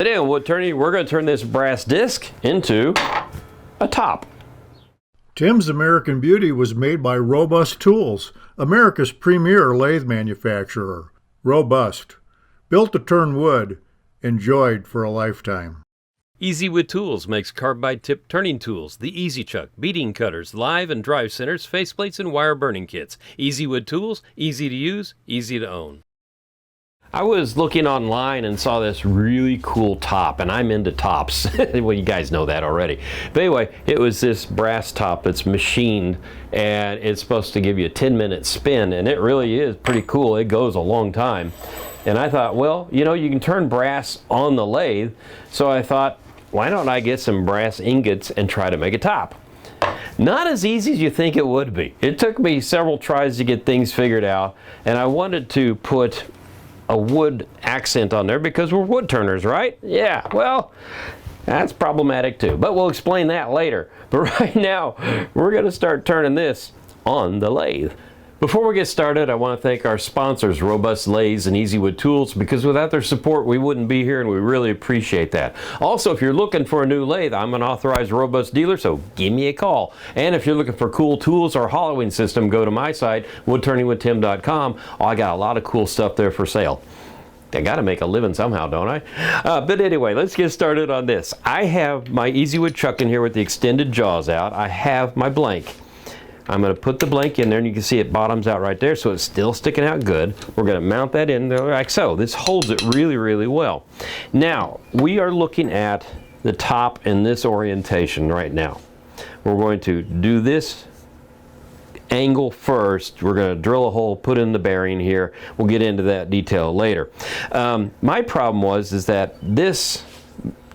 Today on Woodturning, we're going to turn this brass disc into a top. Tim's American Beauty was made by Robust Tools, America's premier lathe manufacturer. Robust. Built to turn wood. Enjoyed for a lifetime. Easy Wood Tools makes carbide tip turning tools, the Easy Chuck, beading cutters, live and drive centers, faceplates, and wire burning kits. Easy Wood Tools, easy to use, easy to own. I was looking online and saw this really cool top, and I'm into tops. Well, you guys know that already. But anyway, it was this brass top that's machined, and it's supposed to give you a 10-minute spin, and it really is pretty cool. It goes a long time. And I thought, well, you know, you can turn brass on the lathe, so I thought, why don't I get some brass ingots and try to make a top? Not as easy as you think it would be. It took me several tries to get things figured out, and I wanted to put a wood accent on there because we're wood turners, right? Yeah, well, that's problematic too, but we'll explain that later. But right now, we're gonna start turning this on the lathe. Before we get started, I want to thank our sponsors, Robust Lathes and Easy Wood Tools, because without their support, we wouldn't be here, and we really appreciate that. Also, if you're looking for a new lathe, I'm an authorized Robust dealer, so give me a call. And if you're looking for cool tools or hollowing system, go to my site, woodturningwithtim.com. Oh, I got a lot of cool stuff there for sale. I got to make a living somehow, don't I? But anyway, let's get started on this. I have my Easy Wood chuck in here with the extended jaws out. I have my blank. I'm going to put the blank in there, and you can see it bottoms out right there, so it's still sticking out good. We're going to mount that in there like so. This holds it really, really well. Now, we are looking at the top in this orientation right now. We're going to do this angle first. We're going to drill a hole, put in the bearing here. We'll get into that detail later. My problem is that this,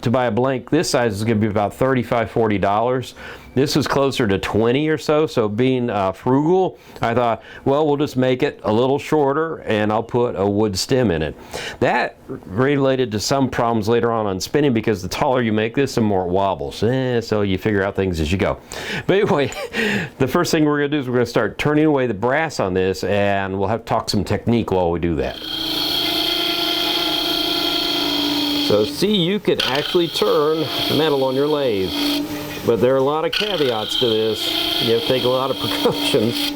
to buy a blank this size, is going to be about $35, $40. This was closer to 20 or so, so being frugal, I thought, well, we'll just make it a little shorter and I'll put a wood stem in it. That related to some problems later on spinning, because the taller you make this, the more it wobbles. So you figure out things as you go. But anyway, the first thing we're going to do is we're going to start turning away the brass on this, and we'll have to talk some technique while we do that. So see, you can actually turn metal on your lathe. But there are a lot of caveats to this. You have to take a lot of precautions.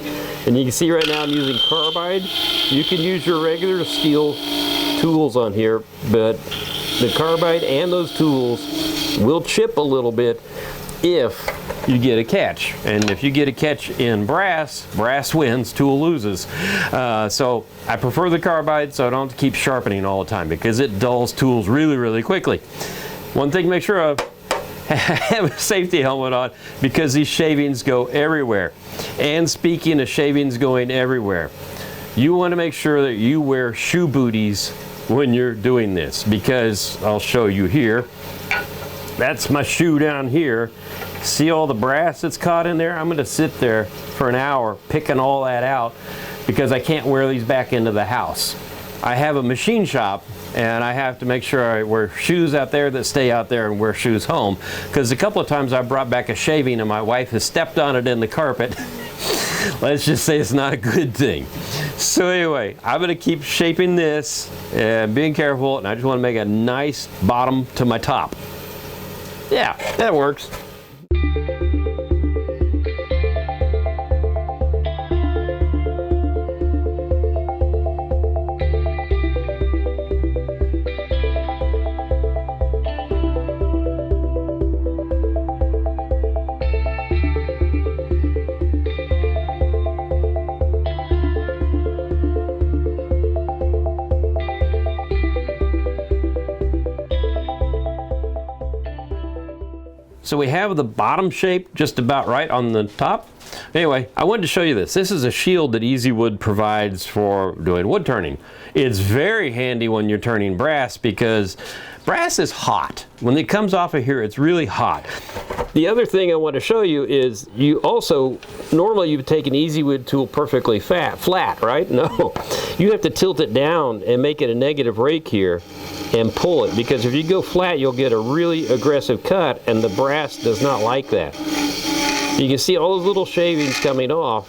And you can see right now I'm using carbide. You can use your regular steel tools on here, but the carbide and those tools will chip a little bit if you get a catch. And if you get a catch in brass, brass wins, tool loses. So I prefer the carbide, so I don't have to keep sharpening all the time, because it dulls tools really, really quickly. One thing to make sure of, have a safety helmet on, because these shavings go everywhere. And speaking of shavings going everywhere, you want to make sure that you wear shoe booties when you're doing this, because I'll show you here. That's my shoe down here. See all the brass that's caught in there? I'm going to sit there for an hour picking all that out, because I can't wear these back into the house. I have a machine shop, and I have to make sure I wear shoes out there that stay out there and wear shoes home, because a couple of times I brought back a shaving and my wife has stepped on it in the carpet. Let's just say it's not a good thing. So anyway, I'm going to keep shaping this and being careful, and I just want to make a nice bottom to my top. Yeah, that works. So we have the bottom shape just about right on the top. Anyway, I wanted to show you this. This is a shield that Easy Wood provides for doing wood turning. It's very handy when you're turning brass, because brass is hot. When it comes off of here, it's really hot. The other thing I want to show you is you also, normally you would take an Easy Wood tool perfectly flat, right? No, you have to tilt it down and make it a negative rake here and pull it, because if you go flat, you'll get a really aggressive cut, and the brass does not like that. You can see all those little shavings coming off.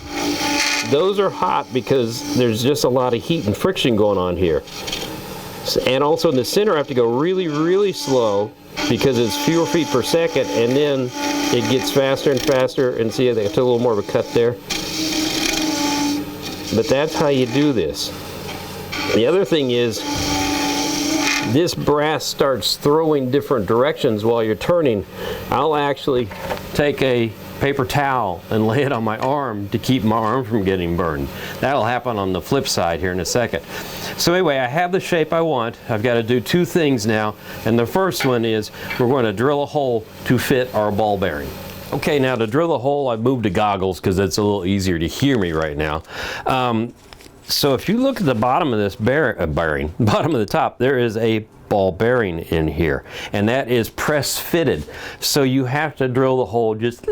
Those are hot because there's just a lot of heat and friction going on here. And also in the center I have to go really, really slow because it's fewer feet per second, and then it gets faster and faster. And see, I took a little more of a cut there. But that's how you do this. The other thing is, this brass starts throwing different directions while you're turning. I'll actually take a paper towel and lay it on my arm to keep my arm from getting burned. That'll happen on the flip side here in a second. So anyway, I have the shape I want. I've got to do two things now, and the first one is we're going to drill a hole to fit our ball bearing. Okay, now to drill the hole, I've moved to goggles because it's a little easier to hear me right now. So if you look at the bottom of this bearing, bottom of the top, there is a ball bearing in here, and that is press fitted. So you have to drill the hole just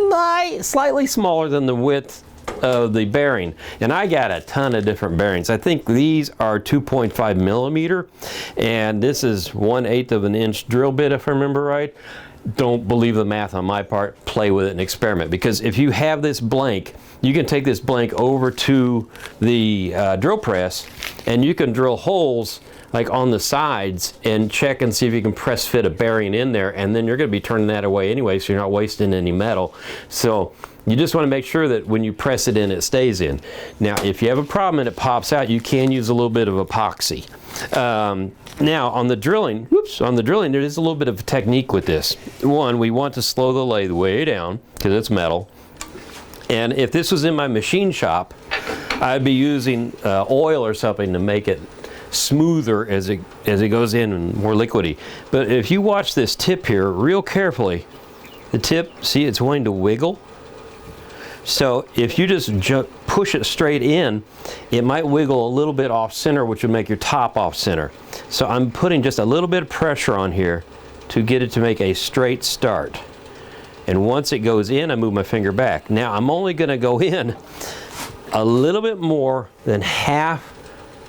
slightly smaller than the width of the bearing. And I got a ton of different bearings. I think these are 2.5 millimeter, and this is 1/8 of an inch drill bit, if I remember right. Don't believe the math on my part. Play with it and experiment, because if you have this blank, you can take this blank over to the drill press, and you can drill holes like on the sides and check and see if you can press fit a bearing in there, and then you're going to be turning that away anyway, so you're not wasting any metal. So you just want to make sure that when you press it in, it stays in. Now if you have a problem and it pops out, you can use a little bit of epoxy. Now on the drilling, there is a little bit of a technique with this. One, we want to slow the lathe way down because it's metal. And if this was in my machine shop, I'd be using oil or something to make it smoother as it goes in and more liquidy. But if you watch this tip here real carefully, the tip, see, it's wanting to wiggle. So if you just push it straight in, it might wiggle a little bit off center, which would make your top off center. So I'm putting just a little bit of pressure on here to get it to make a straight start. And once it goes in, I move my finger back. Now I'm only going to go in a little bit more than half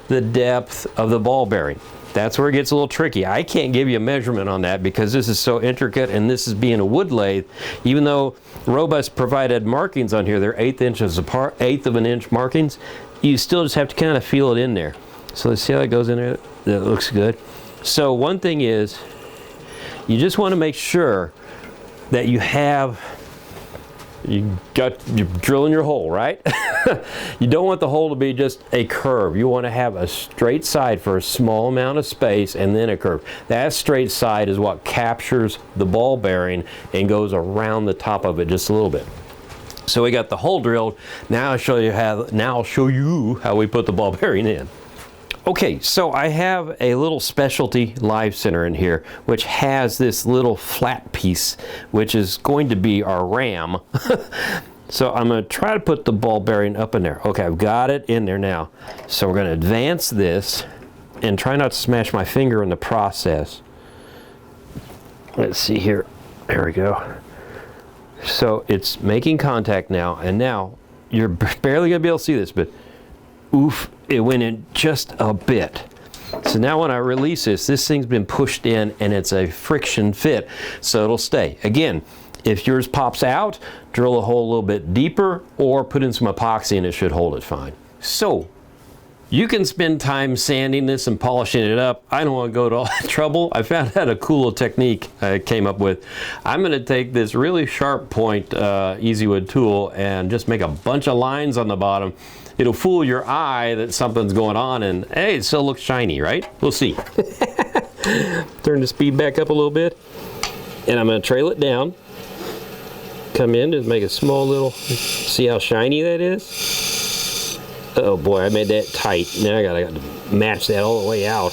the depth of the ball bearing. That's where it gets a little tricky. I can't give you a measurement on that because this is so intricate, and this is being a wood lathe. Even though Robust provided markings on here, they're 1/8 inches apart, 1/8 of an inch markings, you still just have to kind of feel it in there. So let's see how it goes in there. That looks good. So one thing is, you just want to make sure that you're drilling your hole, right? You don't want the hole to be just a curve. You want to have a straight side for a small amount of space and then a curve. That straight side is what captures the ball bearing and goes around the top of it just a little bit. So we got the hole drilled. Now I'll show you how we put the ball bearing in. Okay, so I have a little specialty live center in here, which has this little flat piece, which is going to be our ram. So I'm going to try to put the ball bearing up in there. Okay, I've got it in there now. So we're going to advance this and try not to smash my finger in the process. Let's see here. There we go. So it's making contact now, and now you're barely going to be able to see this, but oof, it went in just a bit. So now when I release this thing's been pushed in, and it's a friction fit, so it'll stay. Again, if yours pops out, drill a hole a little bit deeper or put in some epoxy and it should hold it fine. So you can spend time sanding this and polishing it up. I don't want to go to all that trouble. I found out a cool little technique I came up with. I'm going to take this really sharp point Easy Wood tool and just make a bunch of lines on the bottom. It'll fool your eye that something's going on, and hey, it still looks shiny, right? We'll see. Turn the speed back up a little bit, and I'm going to trail it down. Come in and make a small little, see how shiny that is? Oh boy, I made that tight. Now I got to match that all the way out.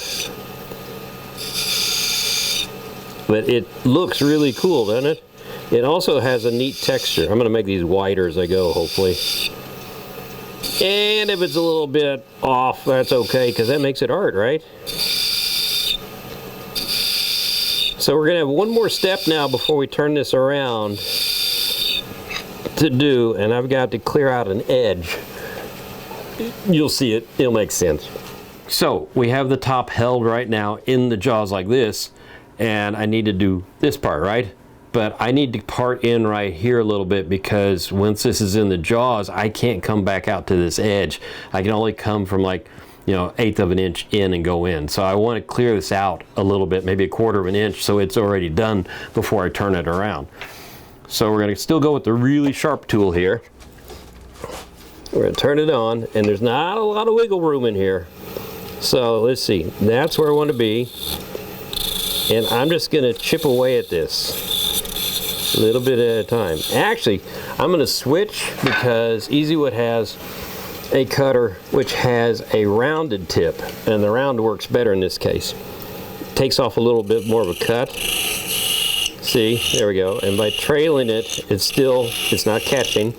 But it looks really cool, doesn't it? It also has a neat texture. I'm going to make these wider as I go, hopefully. And if it's a little bit off, that's okay, because that makes it art, right? So we're going to have one more step now before we turn this around to do, and I've got to clear out an edge. You'll see it, it'll make sense. So we have the top held right now in the jaws like this, and I need to do this part, right? But I need to part in right here a little bit, because once this is in the jaws, I can't come back out to this edge. I can only come from like 1/8 of an inch in and go in. So I want to clear this out a little bit, maybe 1/4 of an inch, so it's already done before I turn it around. So we're going to still go with the really sharp tool here. We're going to turn it on, and there's not a lot of wiggle room in here. So let's see, that's where I want to be. And I'm just going to chip away at this a little bit at a time. Actually, I'm going to switch because EasyWood has a cutter which has a rounded tip, and the round works better in this case. Takes off a little bit more of a cut. See, there we go. And by trailing it, it's not catching.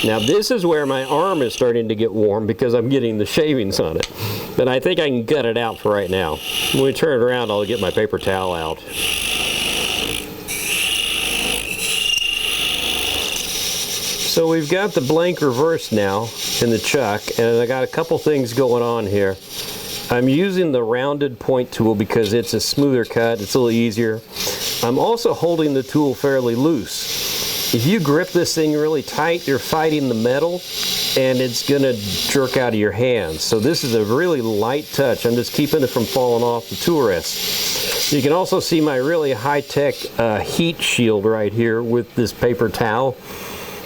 Now this is where my arm is starting to get warm because I'm getting the shavings on it. But I think I can gut it out for right now. When we turn it around, I'll get my paper towel out. So we've got the blank reverse now in the chuck, and I got a couple things going on here. I'm using the rounded point tool because it's a smoother cut, it's a little easier. I'm also holding the tool fairly loose. If you grip this thing really tight, you're fighting the metal and it's gonna jerk out of your hands. So this is a really light touch. I'm just keeping it from falling off the tool rest. You can also see my really high-tech heat shield right here with this paper towel.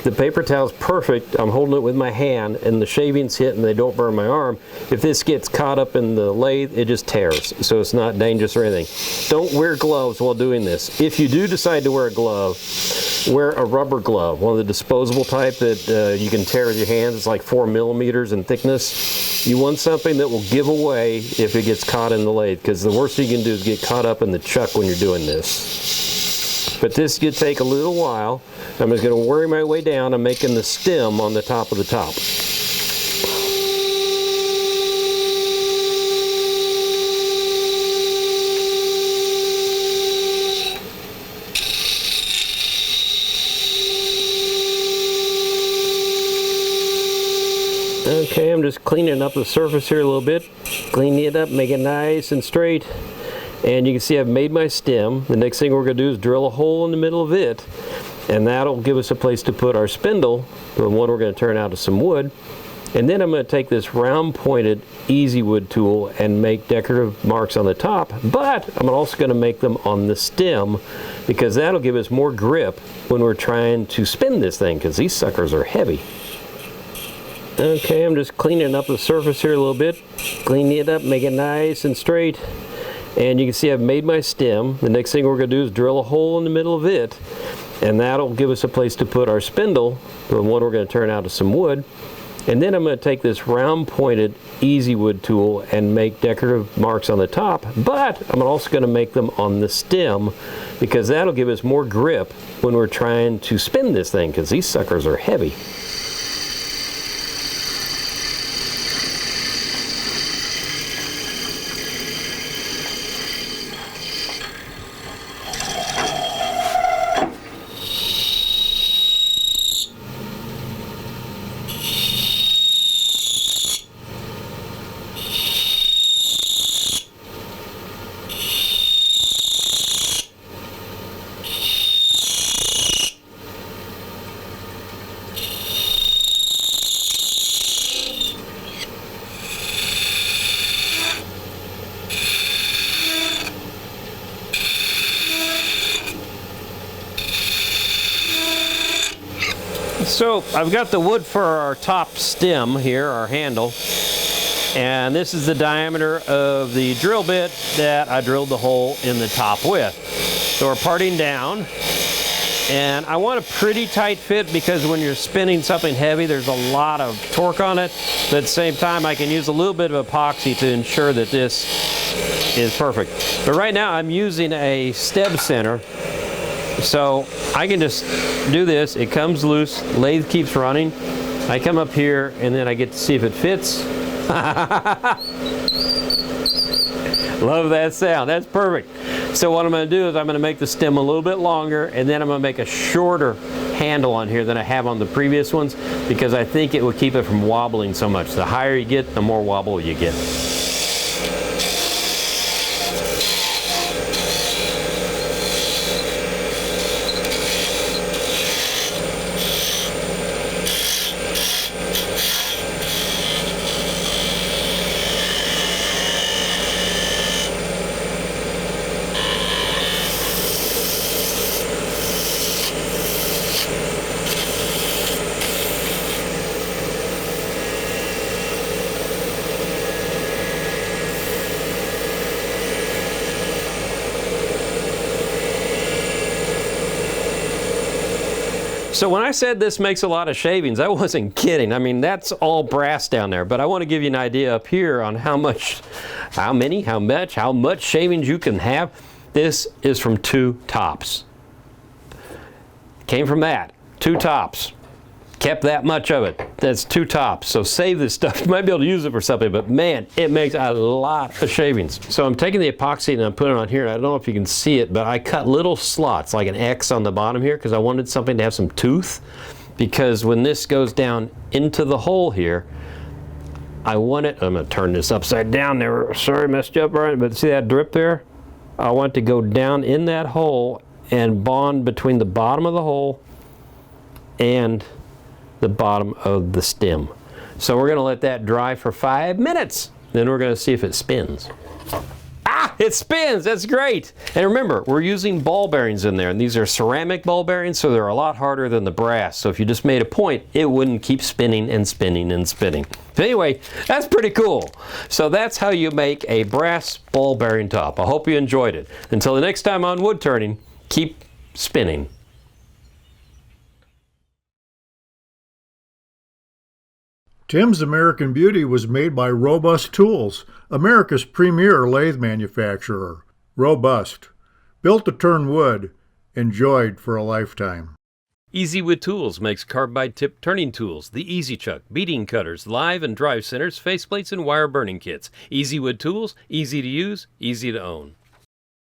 The paper towel is perfect. I'm holding it with my hand and the shavings hit and they don't burn my arm. If this gets caught up in the lathe, it just tears. So it's not dangerous or anything. Don't wear gloves while doing this. If you do decide to wear a glove, wear a rubber glove, one of the disposable type that you can tear with your hands. It's like 4 millimeters in thickness. You want something that will give away if it gets caught in the lathe, because the worst thing you can do is get caught up in the chuck when you're doing this. But this could take a little while. I'm just going to worry my way down. I'm making the stem on the top of the top. Okay, I'm just cleaning up the surface here a little bit. Cleaning it up, make it nice and straight. And you can see I've made my stem. The next thing we're going to do is drill a hole in the middle of it. And that'll give us a place to put our spindle, the one we're going to turn out to some wood. And then I'm going to take this round pointed EasyWood tool and make decorative marks on the top, but I'm also going to make them on the stem because that'll give us more grip when we're trying to spin this thing, because these suckers are heavy. Okay, I'm just cleaning up the surface here a little bit. Cleaning it up, make it nice and straight. And you can see I've made my stem. The next thing we're going to do is drill a hole in the middle of it. And that'll give us a place to put our spindle, the one we're going to turn out to some wood. And then I'm going to take this round pointed EasyWood tool and make decorative marks on the top, but I'm also going to make them on the stem because that'll give us more grip when we're trying to spin this thing, because these suckers are heavy. So I've got the wood for our top stem here, our handle, and this is the diameter of the drill bit that I drilled the hole in the top with. So we're parting down, and I want a pretty tight fit because when you're spinning something heavy, there's a lot of torque on it, but at the same time I can use a little bit of epoxy to ensure that this is perfect. But right now I'm using a stem center, so I can just do this. It comes loose, lathe keeps running. I come up here and then I get to see if it fits. Love that sound, that's perfect. So what I'm going to do is I'm going to make the stem a little bit longer, and then I'm going to make a shorter handle on here than I have on the previous ones, because I think it will keep it from wobbling so much. The higher you get, the more wobble you get. So when I said this makes a lot of shavings, I wasn't kidding. I mean, that's all brass down there, but I want to give you an idea up here on how much shavings you can have. This is from 2 tops. Came from that, 2 tops. Kept that much of it. That's 2 tops. So save this stuff. You might be able to use it for something, but man, it makes a lot of shavings. So I'm taking the epoxy and I'm putting it on here. And I don't know if you can see it, but I cut little slots like an X on the bottom here because I wanted something to have some tooth. Because when this goes down into the hole here, I want it, I'm going to turn this upside down there. Sorry, messed you up, right? But see that drip there? I want it to go down in that hole and bond between the bottom of the hole and the bottom of the stem. So we're going to let that dry for 5 minutes. Then we're going to see if it spins. Ah, it spins. That's great. And remember, we're using ball bearings in there, and these are ceramic ball bearings, so they're a lot harder than the brass. So if you just made a point, it wouldn't keep spinning and spinning and spinning. But anyway, that's pretty cool. So that's how you make a brass ball bearing top. I hope you enjoyed it. Until the next time on Wood Turning, keep spinning. Tim's American Beauty was made by Robust Tools, America's premier lathe manufacturer. Robust. Built to turn wood. Enjoyed for a lifetime. Easy Wood Tools makes carbide tip turning tools, the Easy Chuck, beading cutters, live and drive centers, faceplates, and wire burning kits. Easy Wood Tools, easy to use, easy to own.